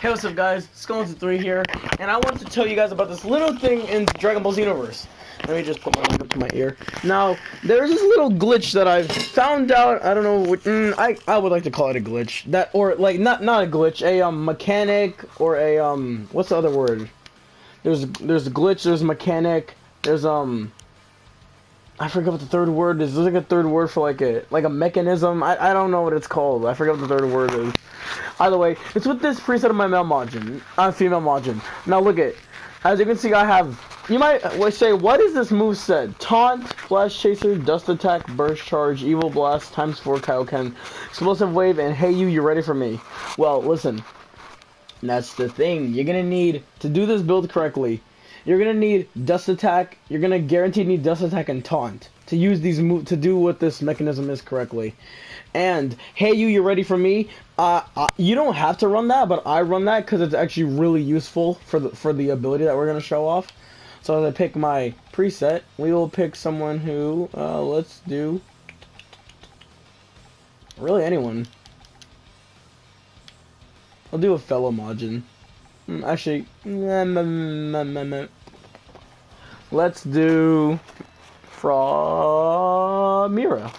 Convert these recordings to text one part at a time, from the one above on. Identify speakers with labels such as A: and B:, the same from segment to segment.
A: Hey, what's up, guys? Skulls3 here, and I wanted to tell you guys about this little thing in Dragon Ball Xenoverse. Let me just put my mic up to my ear. Now, there's this little glitch that I've found out. I don't know what I would like to call it a glitch. That, or like not a glitch, a mechanic, or a what's the other word? There's a glitch. There's mechanic. There's I forget what the third word is. There's like a third word for like a mechanism. I don't know what it's called. I forget what the third word is. Either way, it's with this preset of my male Majin, female Majin. Now look at, as you can see, I have. You might say, what is this move set? Taunt, Flash Chaser, Dust Attack, Burst Charge, Evil Blast, ×4 Kaioken, Explosive Wave, and Hey You ready for me? Well, listen. That's the thing. You're gonna need to do this build correctly. You're gonna need Dust Attack. You're gonna guaranteed need Dust Attack and Taunt to use these to do what this mechanism is correctly. And Hey you ready for me? You don't have to run that, but I run that because it's actually really useful for the ability that we're gonna show off. So as I pick my preset, we will pick someone who let's do really anyone. I'll do a fellow Majin. Actually, let's do Mira.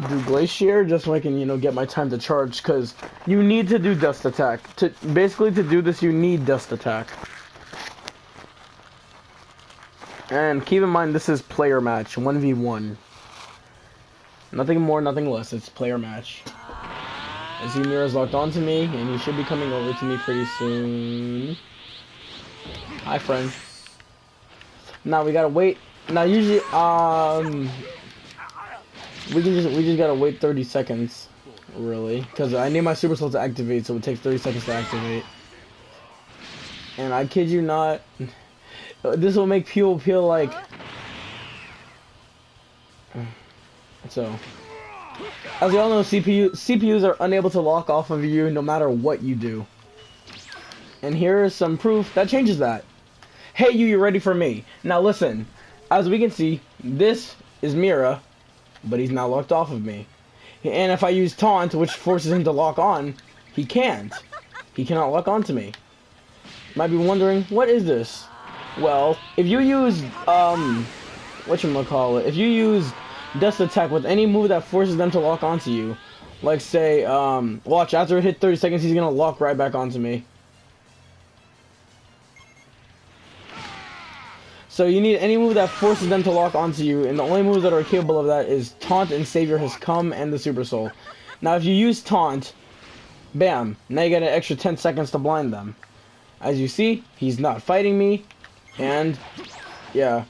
A: Do Glacier just so I can, get my time to charge, because you need to do Dust Attack. Basically, to do this, you need Dust Attack. And keep in mind, this is player match, 1v1. Nothing more, nothing less. It's player match. I see Mira's locked onto me, and he should be coming over to me pretty soon. Hi, friend. Now we gotta wait. Now usually, we just gotta wait 30 seconds, really, because I need my Super Soul to activate, so it takes 30 seconds to activate. And I kid you not, this will make people feel like. So, as you all know, CPUs are unable to lock off of you no matter what you do. And here is some proof that changes that. Hey you ready for me? Now listen, as we can see, this is Mira, but he's not locked off of me. And if I use Taunt, which forces him to lock on, he can't. He cannot lock onto me. You might be wondering, what is this? Well, if you use, whatchamacallit, if you use Dust Attack with any move that forces them to lock onto you, like say, watch, after it hit 30 seconds, he's gonna lock right back onto me. So you need any move that forces them to lock onto you, and the only moves that are capable of that is Taunt and Savior Has Come and the Super Soul. Now if you use Taunt, bam, now you get an extra 10 seconds to blind them. As you see, he's not fighting me, and yeah.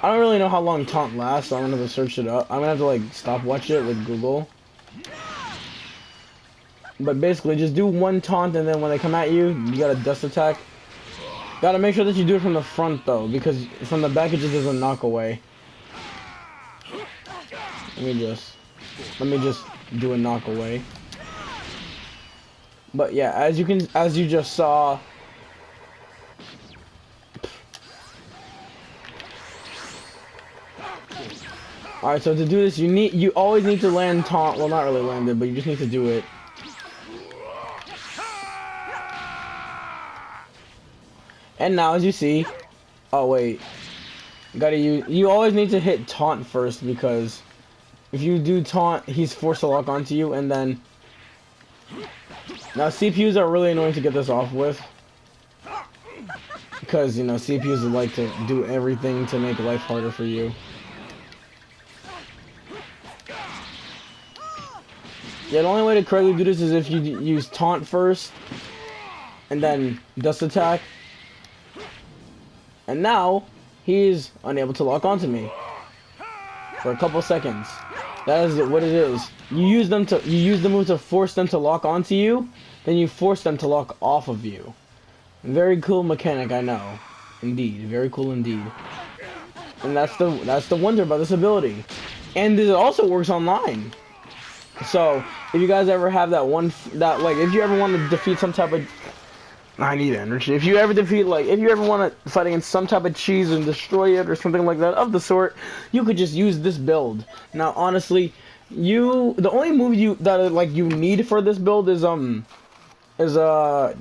A: I don't really know how long Taunt lasts, so I'm gonna have to search it up. I'm gonna have to like stopwatch it with Google. But basically, just do one Taunt, and then when they come at you, you gotta Dust Attack. Gotta make sure that you do it from the front though, because from the back it just doesn't knock away. Let me just do a knock away. But yeah, as you just saw. Alright, so to do this, you always need to land Taunt. Well, not really land it, but you just need to do it. And now, as you see, oh wait, you always need to hit Taunt first, because if you do Taunt, he's forced to lock onto you, and then now CPUs are really annoying to get this off with, because CPUs would like to do everything to make life harder for you. Yeah, the only way to correctly do this is if you use Taunt first, and then Dust Attack. And now, he's unable to lock onto me for a couple seconds. That is what it is. You use the move to force them to lock onto you, then you force them to lock off of you. Very cool mechanic, I know. Indeed, very cool indeed. And that's the wonder about this ability. And it also works online. So, if you guys ever have if you ever want to defeat some type of, I need energy. If you ever want to fight against some type of cheese and destroy it or something like that of the sort, you could just use this build. Now, honestly, the only move you need for this build is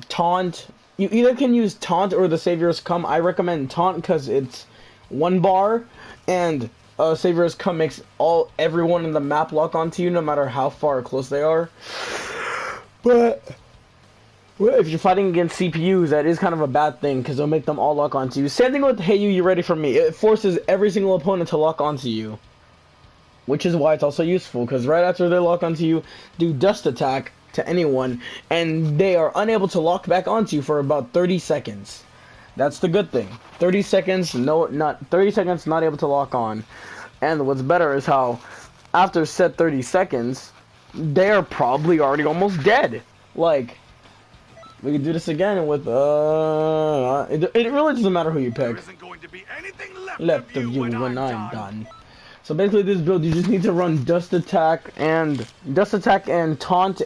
A: taunt. You either can use taunt or the Savior's Come. I recommend taunt because it's 1 bar, and Savior's Come makes everyone in the map lock onto you, no matter how far or close they are. But if you're fighting against CPUs, that is kind of a bad thing because it'll make them all lock onto you. Same thing with Hey You Ready For Me. It forces every single opponent to lock onto you, which is why it's also useful, because right after they lock onto you, do Dust Attack to anyone, and they are unable to lock back onto you for about 30 seconds. That's the good thing. 30 seconds, not 30 seconds, not able to lock on. And what's better is how, after said 30 seconds, they are probably already almost dead. Like, we can do this again with, it really doesn't matter who you pick.
B: There isn't going to be anything
A: Left of you when I'm done. So basically this build, you just need to run Dust Attack and Taunt.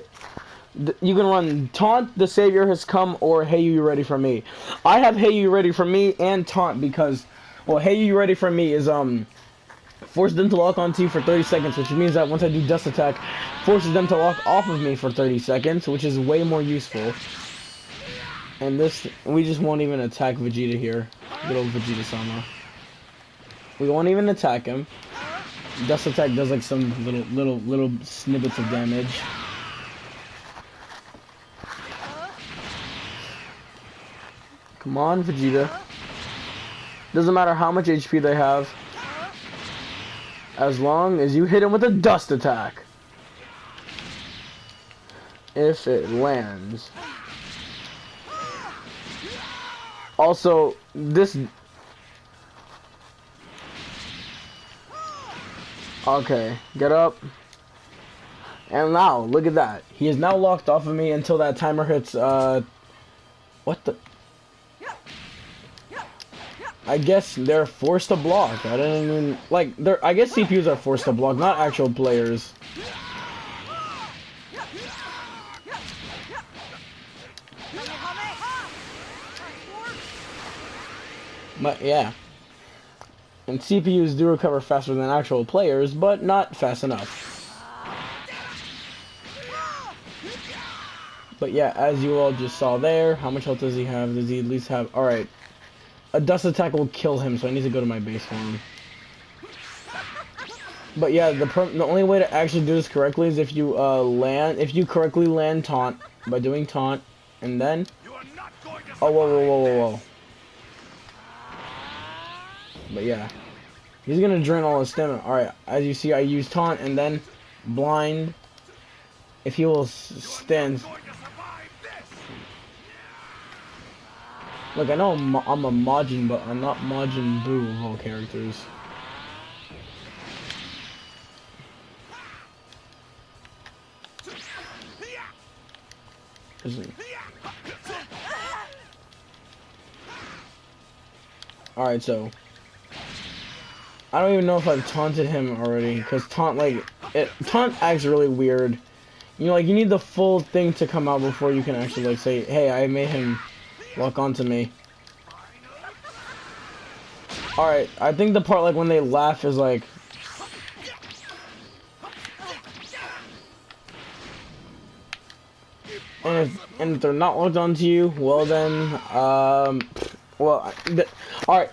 A: You can run Taunt, The Savior Has Come, or Hey You Ready For Me. I have Hey You Ready For Me and Taunt because, well, Hey You Ready For Me is, force them to lock onto you for 30 seconds, which means that once I do Dust Attack, forces them to lock off of me for 30 seconds, which is way more useful. And this, we just won't even attack Vegeta here. Good old Vegeta-sama. We won't even attack him. Dust Attack does like some little snippets of damage. Come on, Vegeta. Doesn't matter how much HP they have, as long as you hit him with a Dust Attack. If it lands. Also, this... Okay, get up. And now, look at that. He is now locked off of me until that timer hits, what the... I guess they're forced to block. I didn't even... Like, I guess CPUs are forced to block, not actual players. But, yeah. And CPUs do recover faster than actual players, but not fast enough. But yeah, as you all just saw there, how much health does he have? Does he at least have... Alright. A Dust Attack will kill him, so I need to go to my base form. But yeah, the only way to actually do this correctly is if you correctly land Taunt by doing Taunt, and then... Oh, whoa. But yeah, he's gonna drain all his stamina. Alright, as you see, I use Taunt and then Blind. If he will stand... Look, I know I'm a Majin, but I'm not Majin Buu of all characters. Alright, so... I don't even know if I've taunted him already, because Taunt acts really weird. You know, like, you need the full thing to come out before you can actually, like, say, hey, I made him lock onto me. Alright, I think the part, like, when they laugh is, like... And if they're not locked onto you, well then, alright,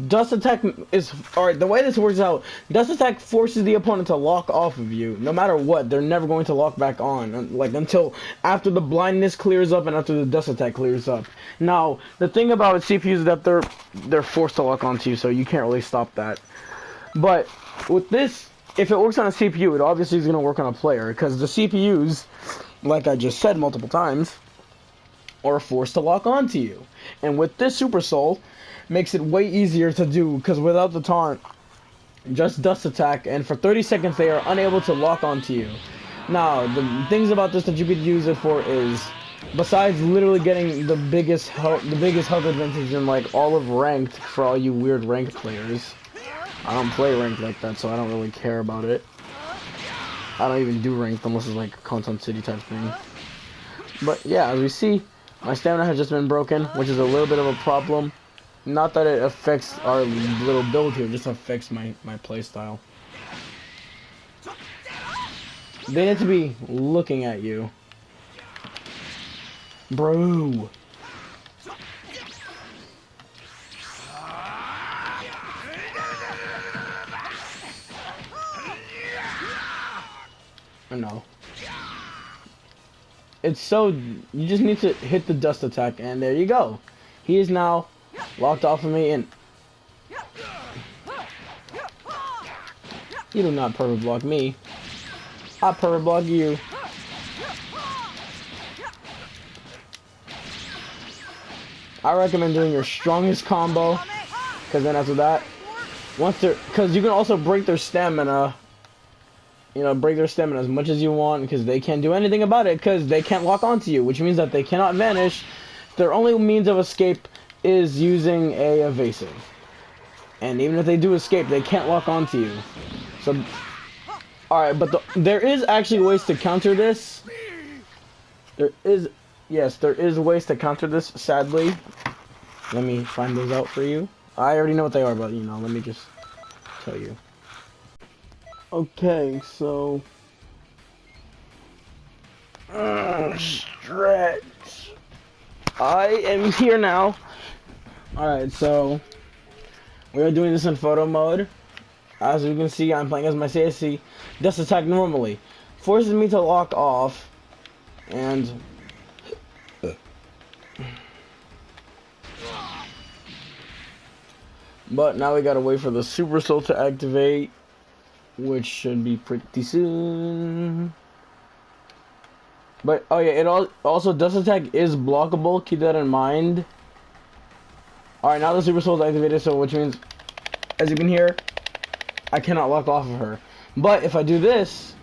A: Dust Attack is, alright, the way this works out, Dust Attack forces the opponent to lock off of you. No matter what, they're never going to lock back on, like, until after the blindness clears up and after the Dust Attack clears up. Now, the thing about CPUs is that they're forced to lock onto you, so you can't really stop that. But, with this, if it works on a CPU, it obviously is going to work on a player, because the CPUs, like I just said multiple times, are forced to lock onto you. And with this Super Soul, makes it way easier to do, because without the taunt, just Dust Attack, and for 30 seconds they are unable to lock onto you. Now, the things about this that you could use it for is, besides literally getting the biggest health advantage in, like, all of Ranked, for all you weird Ranked players. I don't play Ranked like that, so I don't really care about it. I don't even do Ranked unless it's like a Content City type thing. But yeah, as we see, my stamina has just been broken, which is a little bit of a problem. Not that it affects our little build here, it just affects my playstyle. They need to be looking at you. Bro. No. It's so, you just need to hit the dust attack, and there you go. He is now locked off of me, and you do not perfect block me. I perfect block you. I recommend doing your strongest combo, because then after that, once they're, because you can also break their stamina. You know, break their stamina as much as you want, because they can't do anything about it, because they can't lock onto you, which means that they cannot vanish. Their only means of escape is using a evasive. And even if they do escape, they can't lock onto you. So, alright, but there is actually ways to counter this. Yes, there is ways to counter this, sadly. Let me find those out for you. I already know what they are, but, you know, let me just tell you. Okay, so stretch. I am here now. Alright, so we are doing this in photo mode. As you can see, I'm playing as my CSC. Dust attack normally. Forces me to lock off. And but now we gotta wait for the Super Soul to activate, which should be pretty soon. But oh yeah, it also dust attack is blockable. Keep that in mind. All right, now the Super Soul is activated, so which means, as you can hear, I cannot lock off of her. But if I do this,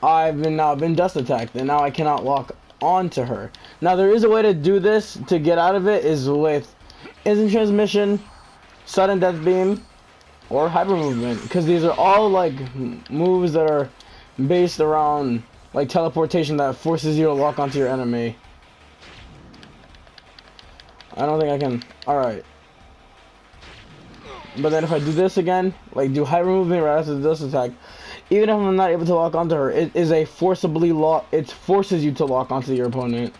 A: I've now been dust attacked, and now I cannot lock onto her. Now there is a way to do this to get out of it, is with instant transmission, sudden death beam, or hyper movement, because these are all like moves that are based around like teleportation that forces you to lock onto your enemy. I don't think I can. Alright. But then if I do this again, like do hyper movement right after the dust attack, even if I'm not able to lock onto her, it is a forcibly lock. It forces you to lock onto your opponent,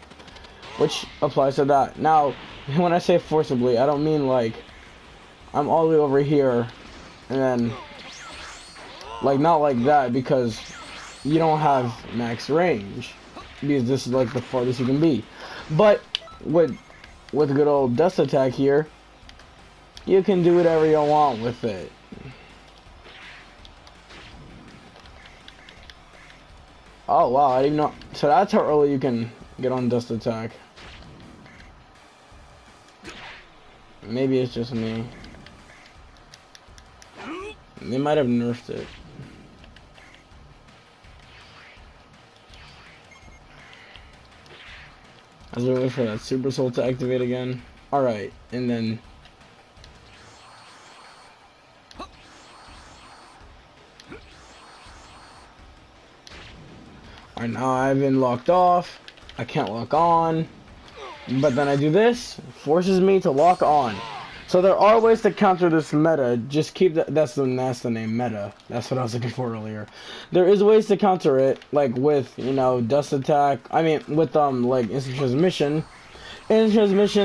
A: which applies to that. Now, when I say forcibly, I don't mean like I'm all the way over here and then like not like that, because you don't have max range, because this is like the farthest you can be. But with good old dust attack here, you can do whatever you want with it. Oh wow, I didn't know. So that's how early you can get on dust attack. Maybe it's just me. They might have nerfed it. I was waiting for that Super Soul to activate again. Alright, and then alright, now I've been locked off. I can't lock on. But then I do this, forces me to lock on. So there are ways to counter this meta. Just keep that. That's the name, meta. That's what I was looking for earlier. There is ways to counter it, like with, you know, dust attack. I mean, with like instant transmission,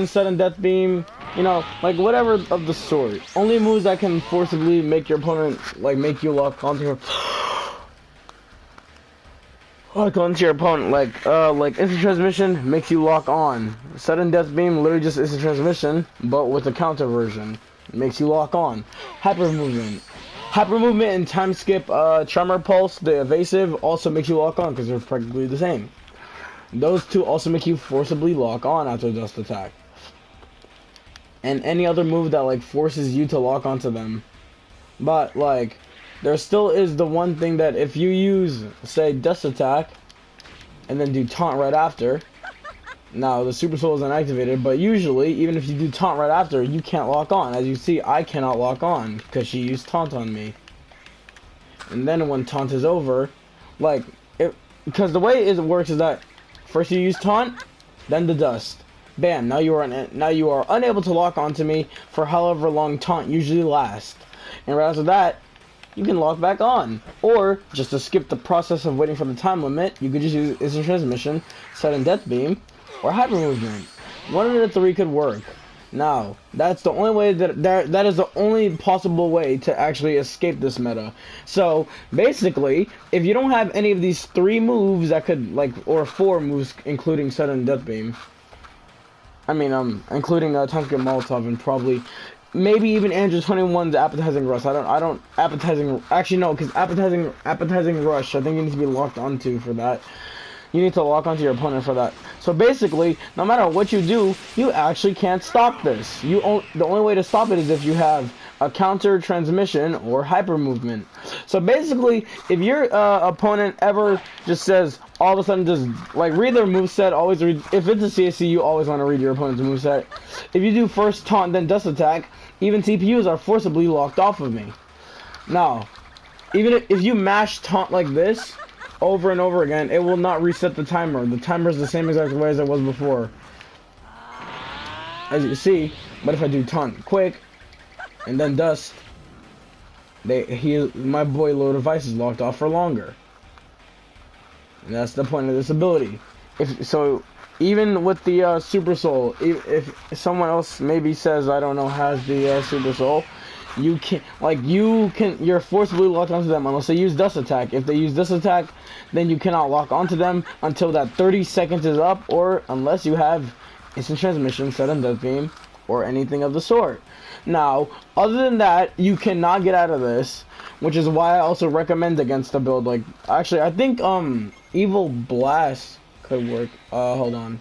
A: sudden death beam. You know, like whatever of the sort. Only moves that can forcibly make your opponent, like, make you lock onto her. Lock onto your opponent, like instant transmission makes you lock on. Sudden death beam, literally just instant transmission, but with the counter version, makes you lock on. Hyper movement and time skip, tremor pulse, the evasive, also makes you lock on because they're practically the same. Those two also make you forcibly lock on after dust attack. And any other move that like forces you to lock onto them. But like, there still is the one thing that if you use, say, dust attack, and then do taunt right after, now the Super Soul isn't activated, but usually, even if you do taunt right after, you can't lock on. As you see, I cannot lock on, because she used taunt on me. And then when taunt is over, like, because the way it works is that, first you use taunt, then the dust. Bam, now you are unable to lock onto me for however long taunt usually lasts. And right after that, you can lock back on. Or, just to skip the process of waiting for the time limit, you could just use instant transmission, sudden death beam, or hyper movement. One of the three could work. Now, that's the only way that is the only possible way to actually escape this meta. So, basically, if you don't have any of these three moves that could, like, or four moves, including sudden death beam, including Time Skip Molotov and probably, maybe even Andrew 21's appetizing rush. Actually no, because appetizing rush, I think you need to be locked onto for that. You need to lock onto your opponent for that. So basically, no matter what you do, you actually can't stop this. The only way to stop it is if you have a counter transmission or hyper movement. So basically, if your opponent ever just says, all of a sudden just, like, read their moveset, always read, if it's a CSC, you always want to read your opponent's moveset. If you do first taunt, then dust attack, even TPUs are forcibly locked off of me. Now, even if you mash taunt like this, over and over again, it will not reset the timer. The timer is the same exact way as it was before, as you see. But if I do taunt quick and then dust, my boy low device is locked off for longer. And that's the point of this ability. Even with the Super Soul, if someone else maybe says, I don't know, has the Super Soul, you're forcibly locked onto them unless they use dust attack. If they use dust attack, then you cannot lock onto them until that 30 seconds is up, or unless you have instant transmission, sudden death beam, or anything of the sort. Now, other than that, you cannot get out of this, which is why I also recommend against the build. Like, actually, I think Evil Blast could work. Hold on.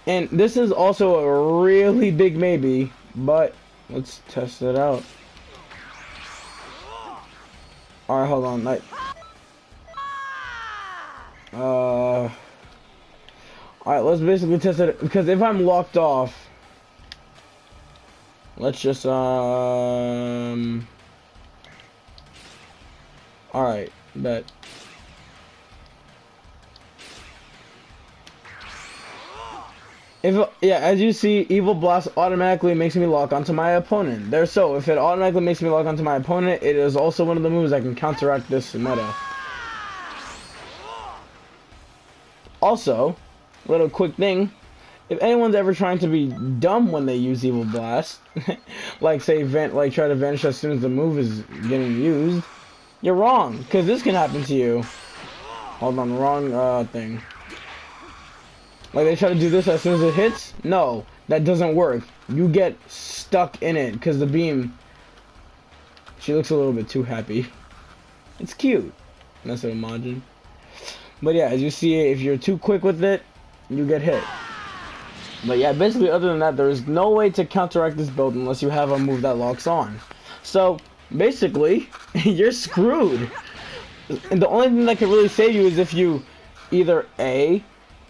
A: And this is also a really big maybe, but let's test it out. Alright, hold on. Alright, let's basically test it, because if I'm locked off, let's just, alright, bet. As you see, Evil Blast automatically makes me lock onto my opponent. If it automatically makes me lock onto my opponent, it is also one of the moves that can counteract this meta. Also, little quick thing, if anyone's ever trying to be dumb when they use Evil Blast, like try to vanish as soon as the move is getting used, you're wrong, because this can happen to you. Hold on, wrong thing. Like, they try to do this as soon as it hits? No, that doesn't work. You get stuck in it, because the beam... She looks a little bit too happy. It's cute. That's an imagine. But yeah, as you see, if you're too quick with it, you get hit. But yeah, basically, other than that, there is no way to counteract this build unless you have a move that locks on. So, basically, you're screwed. And the only thing that can really save you is if you either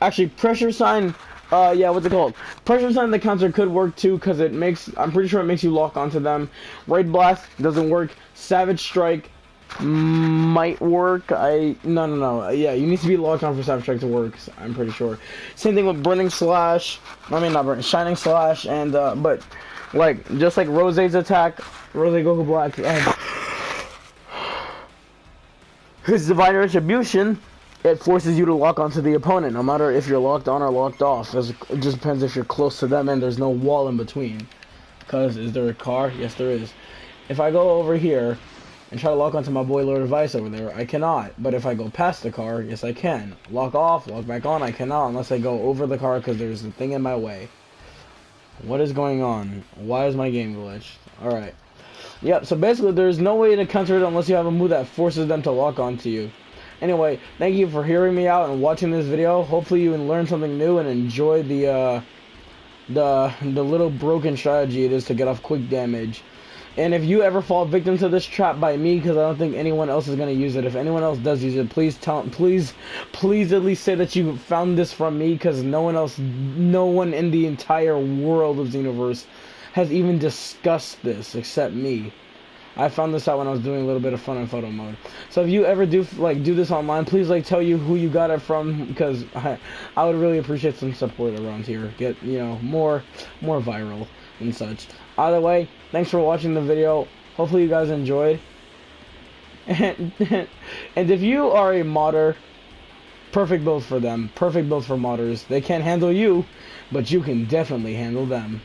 A: actually, pressure sign, what's it called? Pressure sign the counter could work too, because I'm pretty sure it makes you lock onto them. Raid Blast doesn't work. Savage Strike might work. No. Yeah, you need to be locked on for Savage Strike to work, I'm pretty sure. Same thing with Shining Slash, and, but, like, just like Rose's attack, Rose Goku Black, and his Divine Retribution, it forces you to lock onto the opponent, no matter if you're locked on or locked off. It just depends if you're close to them and there's no wall in between. Because, is there a car? Yes, there is. If I go over here and try to lock onto my boy Lord Device over there, I cannot. But if I go past the car, yes, I can. Lock off, lock back on, I cannot unless I go over the car because there's a thing in my way. What is going on? Why is my game glitched? Alright. Yep, so basically there's no way to counter it unless you have a move that forces them to lock onto you. Anyway, thank you for hearing me out and watching this video. Hopefully you learned something new and enjoy the little broken strategy it is to get off quick damage. And if you ever fall victim to this trap by me, because I don't think anyone else is going to use it, if anyone else does use it, please at least say that you found this from me, because no one in the entire world of Xenoverse has even discussed this except me. I found this out when I was doing a little bit of fun in photo mode. So if you ever do this online, please tell you who you got it from, because I would really appreciate some support around here. Get more viral and such. Either way, thanks for watching the video. Hopefully you guys enjoyed. And if you are a modder, perfect build for them. Perfect build for modders. They can't handle you, but you can definitely handle them.